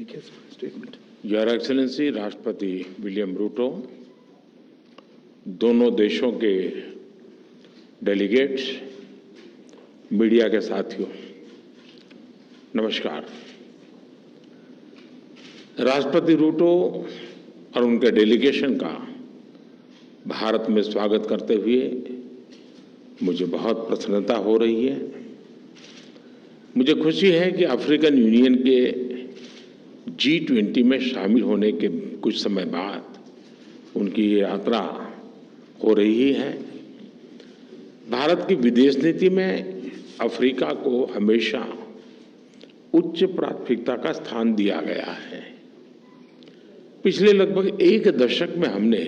make his statement. Your excellency राष्ट्रपति William Ruto, दोनों देशों के डेलीगेट्स, मीडिया के साथियों, नमस्कार। राष्ट्रपति रूटो और उनके डेलीगेशन का भारत में स्वागत करते हुए मुझे बहुत प्रसन्नता हो रही है। मुझे खुशी है कि अफ्रीकन यूनियन के G20 में शामिल होने के कुछ समय बाद उनकी ये यात्रा हो रही है। भारत की विदेश नीति में अफ्रीका को हमेशा उच्च प्राथमिकता का स्थान दिया गया है। पिछले लगभग एक दशक में हमने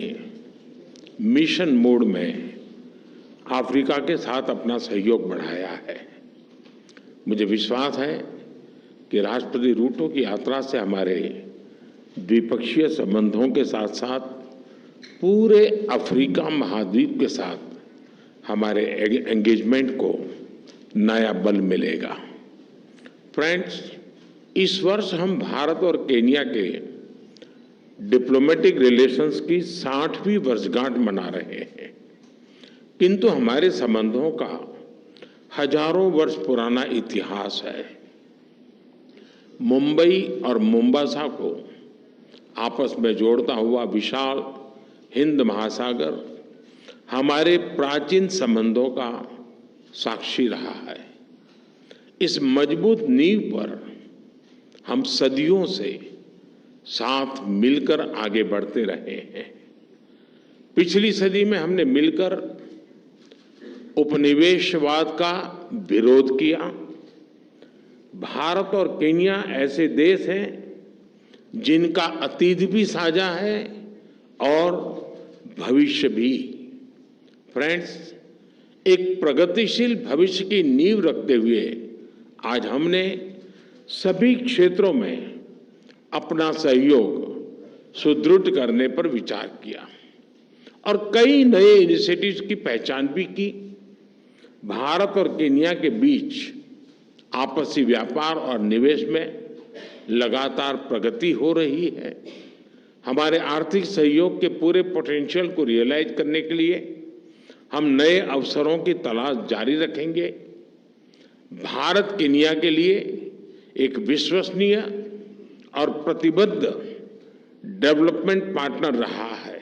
मिशन मोड में अफ्रीका के साथ अपना सहयोग बढ़ाया है। मुझे विश्वास है कि राष्ट्रपति रूटो की यात्रा से हमारे द्विपक्षीय संबंधों के साथ साथ पूरे अफ्रीका महाद्वीप के साथ हमारे एंगेजमेंट को नया बल मिलेगा। फ्रेंड्स, इस वर्ष हम भारत और केन्या के डिप्लोमेटिक रिलेशंस की 60वीं वर्षगांठ मना रहे हैं, किंतु हमारे संबंधों का हजारों वर्ष पुराना इतिहास है। मुंबई और मोम्बासा को आपस में जोड़ता हुआ विशाल हिंद महासागर हमारे प्राचीन संबंधों का साक्षी रहा है। इस मजबूत नींव पर हम सदियों से साथ मिलकर आगे बढ़ते रहे हैं। पिछली सदी में हमने मिलकर उपनिवेशवाद का विरोध किया। भारत और केन्या ऐसे देश हैं जिनका अतीत भी साझा है और भविष्य भी। फ्रेंड्स, एक प्रगतिशील भविष्य की नींव रखते हुए आज हमने सभी क्षेत्रों में अपना सहयोग सुदृढ़ करने पर विचार किया और कई नए इनिशिएटिव्स की पहचान भी की। भारत और केन्या के बीच आपसी व्यापार और निवेश में लगातार प्रगति हो रही है। हमारे आर्थिक सहयोग के पूरे पोटेंशियल को रियलाइज करने के लिए हम नए अवसरों की तलाश जारी रखेंगे। भारत केन्या के लिए एक विश्वसनीय और प्रतिबद्ध डेवलपमेंट पार्टनर रहा है।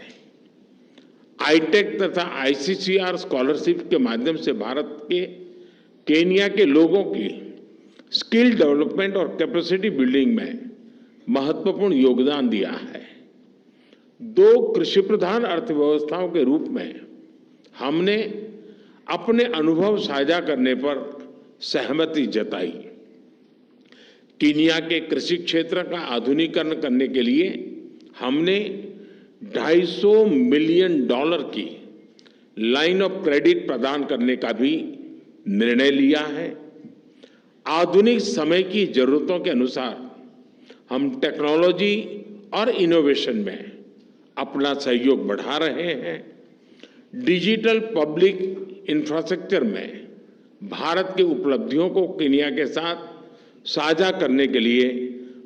आईटेक तथा आईसीसीआर स्कॉलरशिप के माध्यम से भारत के केन्या के लोगों की स्किल डेवलपमेंट और कैपेसिटी बिल्डिंग में महत्वपूर्ण योगदान दिया है। दो कृषि प्रधान अर्थव्यवस्थाओं के रूप में हमने अपने अनुभव साझा करने पर सहमति जताई। केन्या के कृषि क्षेत्र का आधुनिकीकरण करने के लिए हमने $250 मिलियन की लाइन ऑफ क्रेडिट प्रदान करने का भी निर्णय लिया है। आधुनिक समय की जरूरतों के अनुसार हम टेक्नोलॉजी और इनोवेशन में अपना सहयोग बढ़ा रहे हैं। डिजिटल पब्लिक इंफ्रास्ट्रक्चर में भारत की उपलब्धियों को केन्या के साथ साझा करने के लिए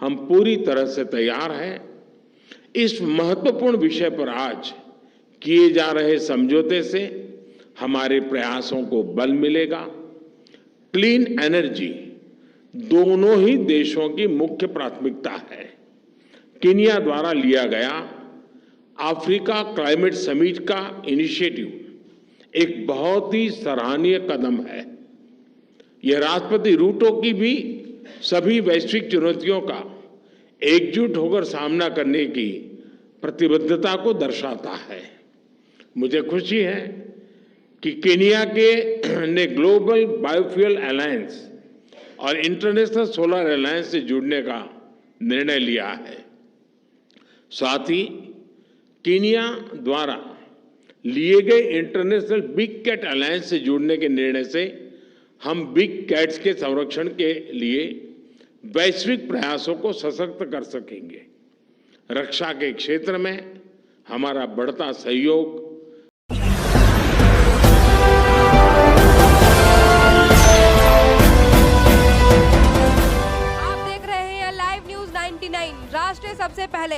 हम पूरी तरह से तैयार हैं। इस महत्वपूर्ण विषय पर आज किए जा रहे समझौते से हमारे प्रयासों को बल मिलेगा। क्लीन एनर्जी दोनों ही देशों की मुख्य प्राथमिकता है। केन्या द्वारा लिया गया अफ्रीका क्लाइमेट समिट का इनिशिएटिव एक बहुत ही सराहनीय कदम है। यह राष्ट्रपति रूटो की भी सभी वैश्विक चुनौतियों का एकजुट होकर सामना करने की प्रतिबद्धता को दर्शाता है। मुझे खुशी है कि केन्या के ने ग्लोबल बायोफ्यूल अलायंस और इंटरनेशनल सोलर अलायंस से जुड़ने का निर्णय लिया है। साथ ही केन्या द्वारा लिए गए इंटरनेशनल बिग कैट अलायंस से जुड़ने के निर्णय से हम बिग कैट्स के संरक्षण के लिए वैश्विक प्रयासों को सशक्त कर सकेंगे। रक्षा के क्षेत्र में हमारा बढ़ता सहयोग आप देख रहे हैं लाइव न्यूज 99 टीवी9 राष्ट्र सबसे पहले।